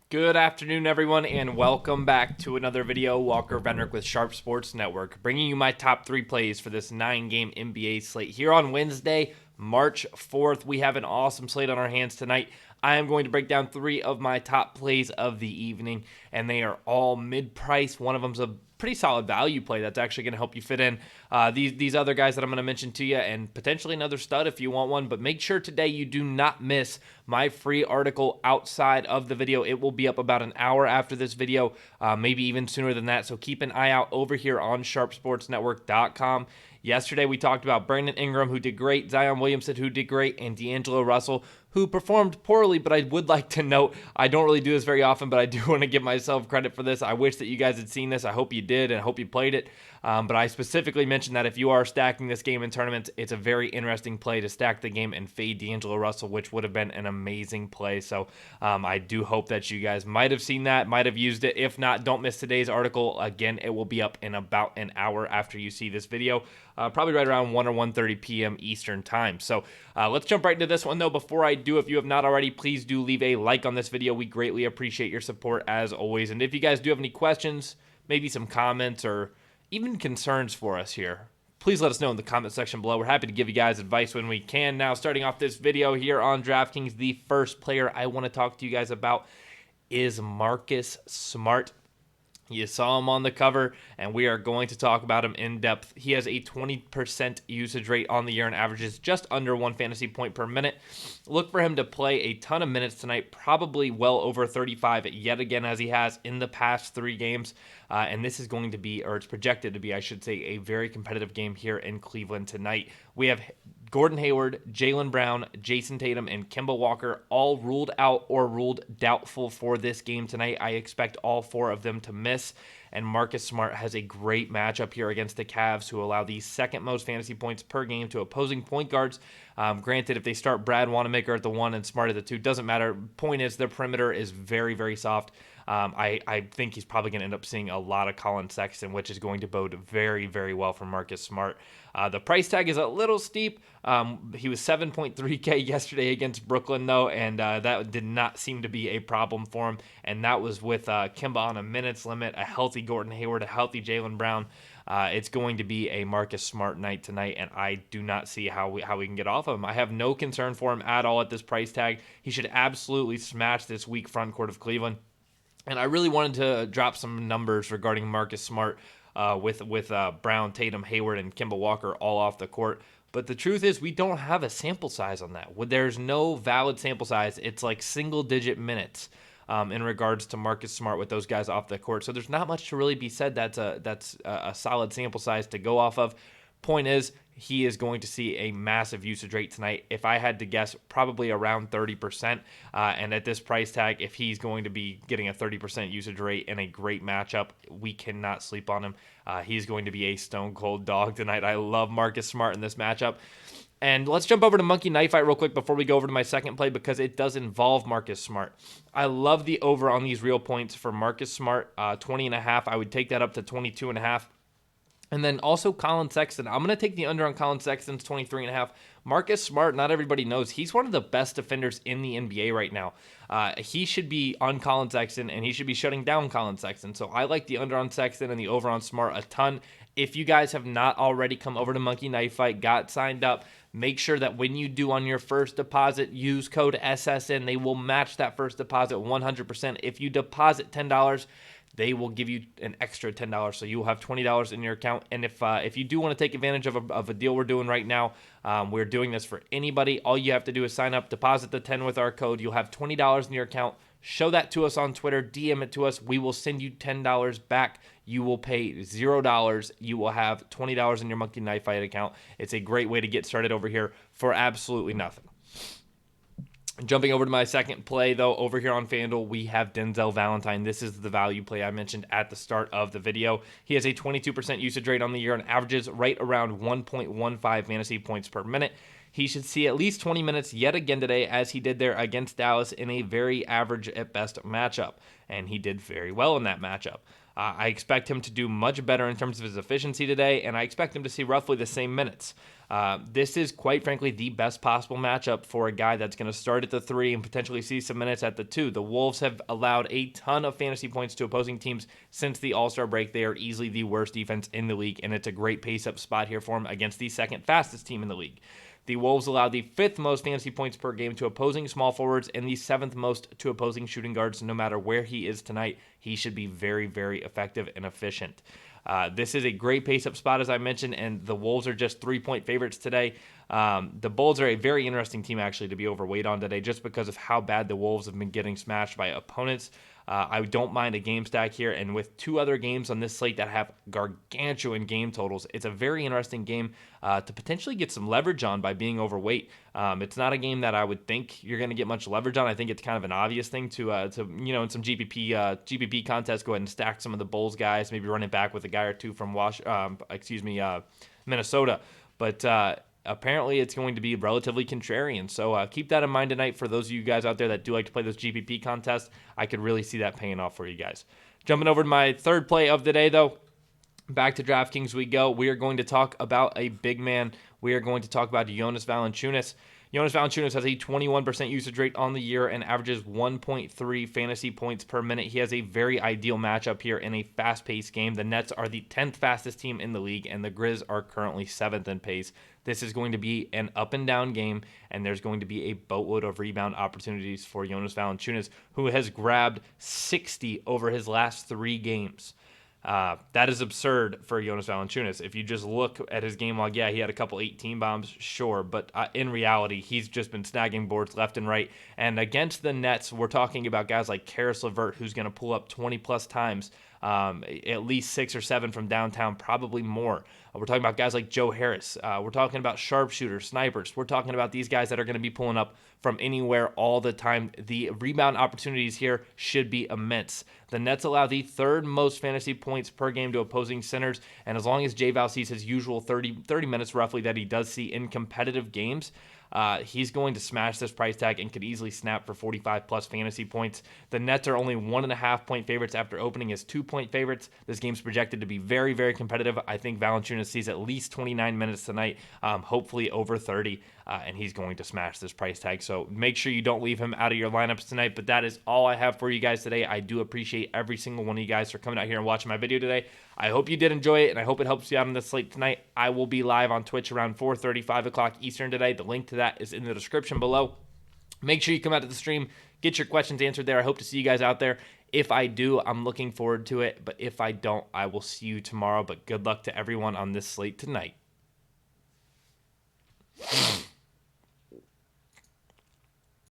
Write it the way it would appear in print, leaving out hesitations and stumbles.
Good afternoon, everyone, and welcome back to another video. Walker Venrick with Sharp Sports Network, bringing you my top 3 plays for this 9-game NBA slate. Here on Wednesday, March 4th, we have an awesome slate on our hands tonight. I am going to break down 3 of my top plays of the evening, and they are all mid-price. One of them's a pretty solid value play that's actually going to help you fit in these other guys that I'm going to mention to you, and potentially another stud if you want one. But make sure today you do not miss my free article outside of the video. It will be up about an hour after this video, maybe even sooner than that. So keep an eye out over here on sharpsportsnetwork.com. Yesterday, we talked about Brandon Ingram, who did great, Zion Williamson, who did great, and D'Angelo Russell, who performed poorly. But I would like to note, I don't really do this very often, but I do want to give myself credit for this. I wish that you guys had seen this. I hope you did, and I hope you played it. But I specifically mentioned that if you are stacking this game in tournaments, it's a very interesting play to stack the game and fade D'Angelo Russell, which would have been an amazing play. So I do hope that you guys might have seen that, might have used it. If not, don't miss today's article. Again, it will be up in about an hour after you see this video, probably right around 1 or 1:30 p.m. Eastern time. So let's jump right into this one, though. Before I do, if you have not already, please do leave a like on this video. We greatly appreciate your support, as always. And if you guys do have any questions, maybe some comments, or even concerns for us here, please let us know in the comment section below. We're happy to give you guys advice when we can. Now, starting off this video here on DraftKings, the first player I want to talk to you guys about is Marcus Smart. You saw him on the cover, and we are going to talk about him in depth. He has a 20% usage rate on the year and averages just under 1 fantasy point per minute. Look for him to play a ton of minutes tonight, probably well over 35 yet again, as he has in the past 3 games. And this is going to be, or it's projected to be, I should say, a very competitive game here in Cleveland tonight. We have Gordon Hayward, Jaylen Brown, Jason Tatum, and Kemba Walker all ruled out or ruled doubtful for this game tonight. I expect all 4 of them to miss, and Marcus Smart has a great matchup here against the Cavs, who allow the second most fantasy points per game to opposing point guards. Granted, if they start Brad Wanamaker at the 1 and Smart at the 2, doesn't matter. Point is, their perimeter is very, very soft. I think he's probably going to end up seeing a lot of Colin Sexton, which is going to bode very, very well for Marcus Smart. The price tag is a little steep. He was 7.3K yesterday against Brooklyn, though, and that did not seem to be a problem for him. And that was with Kemba on a minutes limit, a healthy Gordon Hayward, a healthy Jaylen Brown. It's going to be a Marcus Smart night tonight, and I do not see how we can get off of him. I have no concern for him at all at this price tag. He should absolutely smash this weak front court of Cleveland. And I really wanted to drop some numbers regarding Marcus Smart with Brown, Tatum, Hayward, and Kemba Walker all off the court. But the truth is, we don't have a sample size on that. There's no valid sample size. It's like single-digit minutes in regards to Marcus Smart with those guys off the court. So there's not much to really be said. That's a solid sample size to go off of. Point is, he is going to see a massive usage rate tonight. If I had to guess, probably around 30%. And at this price tag, if he's going to be getting a 30% usage rate in a great matchup, we cannot sleep on him. He's going to be a stone cold dog tonight. I love Marcus Smart in this matchup. And let's jump over to MonkeyKnifeFight real quick before we go over to my second play, because it does involve Marcus Smart. I love the over on these real points for Marcus Smart, 20.5. I would take that up to 22.5. And then also Colin Sexton. I'm going to take the under on Colin Sexton's 23.5. Marcus Smart, not everybody knows, he's one of the best defenders in the NBA right now. He should be on Colin Sexton, and he should be shutting down Colin Sexton. So I like the under on Sexton and the over on Smart a ton. If you guys have not already come over to MonkeyKnifeFight, got signed up, make sure that when you do on your first deposit, use code SSN. They will match that first deposit 100%. If you deposit $10, they will give you an extra $10, so you will have $20 in your account. And if you do want to take advantage of a deal we're doing right now, we're doing this for anybody. All you have to do is sign up, deposit the 10 with our code. You'll have $20 in your account. Show that to us on Twitter. DM it to us. We will send you $10 back. You will pay $0. You will have $20 in your MonkeyKnifeFight account. It's a great way to get started over here for absolutely nothing. Jumping over to my second play, though, over here on FanDuel, we have Denzel Valentine. This is the value play I mentioned at the start of the video. He has a 22% usage rate on the year and averages right around 1.15 fantasy points per minute. He should see at least 20 minutes yet again today, as he did there against Dallas in a very average at best matchup. And he did very well in that matchup. I expect him to do much better in terms of his efficiency today, and I expect him to see roughly the same minutes. This is, quite frankly, the best possible matchup for a guy that's going to start at the 3 and potentially see some minutes at the 2. The Wolves have allowed a ton of fantasy points to opposing teams since the All-Star break. They are easily the worst defense in the league, and it's a great pace-up spot here for him against the second fastest team in the league. The Wolves allowed the 5th most fantasy points per game to opposing small forwards and the 7th most to opposing shooting guards. No matter where he is tonight, he should be very, very effective and efficient. This is a great pace-up spot, as I mentioned, and the Wolves are just 3-point favorites today. The Bulls are a very interesting team, actually, to be overweight on today just because of how bad the Wolves have been getting smashed by opponents. I don't mind a game stack here, and with 2 other games on this slate that have gargantuan game totals, it's a very interesting game to potentially get some leverage on by being overweight. It's not a game that I would think you're going to get much leverage on. I think it's kind of an obvious thing to in some GPP contests, go ahead and stack some of the Bulls guys, maybe run it back with a guy or two from Minnesota. But apparently it's going to be relatively contrarian. So keep that in mind tonight for those of you guys out there that do like to play those GPP contests. I could really see that paying off for you guys. Jumping over to my third play of the day, though. Back to DraftKings we go. We are going to talk about a big man. We are going to talk about Jonas Valanciunas. Jonas Valanciunas has a 21% usage rate on the year and averages 1.3 fantasy points per minute. He has a very ideal matchup here in a fast-paced game. The Nets are the 10th fastest team in the league, and the Grizz are currently 7th in pace. This is going to be an up-and-down game, and there's going to be a boatload of rebound opportunities for Jonas Valanciunas, who has grabbed 60 over his last 3 games. That is absurd for Jonas Valanciunas. If you just look at his game log, yeah, he had a couple 18 bombs, sure, but in reality, he's just been snagging boards left and right. And against the Nets, we're talking about guys like Karis LeVert, who's going to pull up 20-plus times, at least 6 or 7 from downtown, probably more. We're talking about guys like Joe Harris. We're talking about sharpshooters, snipers. We're talking about these guys that are going to be pulling up from anywhere all the time. The rebound opportunities here should be immense. The Nets allow the 3rd most fantasy points per game to opposing centers, and as long as Jay Val sees his usual 30 minutes roughly that he does see in competitive games, he's going to smash this price tag and could easily snap for 45-plus fantasy points. The Nets are only 1.5-point favorites after opening as 2-point favorites. This game's projected to be very, very competitive. I think Valanciunas sees at least 29 minutes tonight, hopefully over 30, and he's going to smash this price tag. So make sure you don't leave him out of your lineups tonight. But that is all I have for you guys today. I do appreciate every single one of you guys for coming out here and watching my video today. I hope you did enjoy it, and I hope it helps you out on this slate tonight. I will be live on Twitch around 4:30, 5 o'clock Eastern today. The link to that is in the description below. Make sure you come out to the stream, get your questions answered there. I hope to see you guys out there. If I do, I'm looking forward to it. But if I don't, I will see you tomorrow. But good luck to everyone on this slate tonight.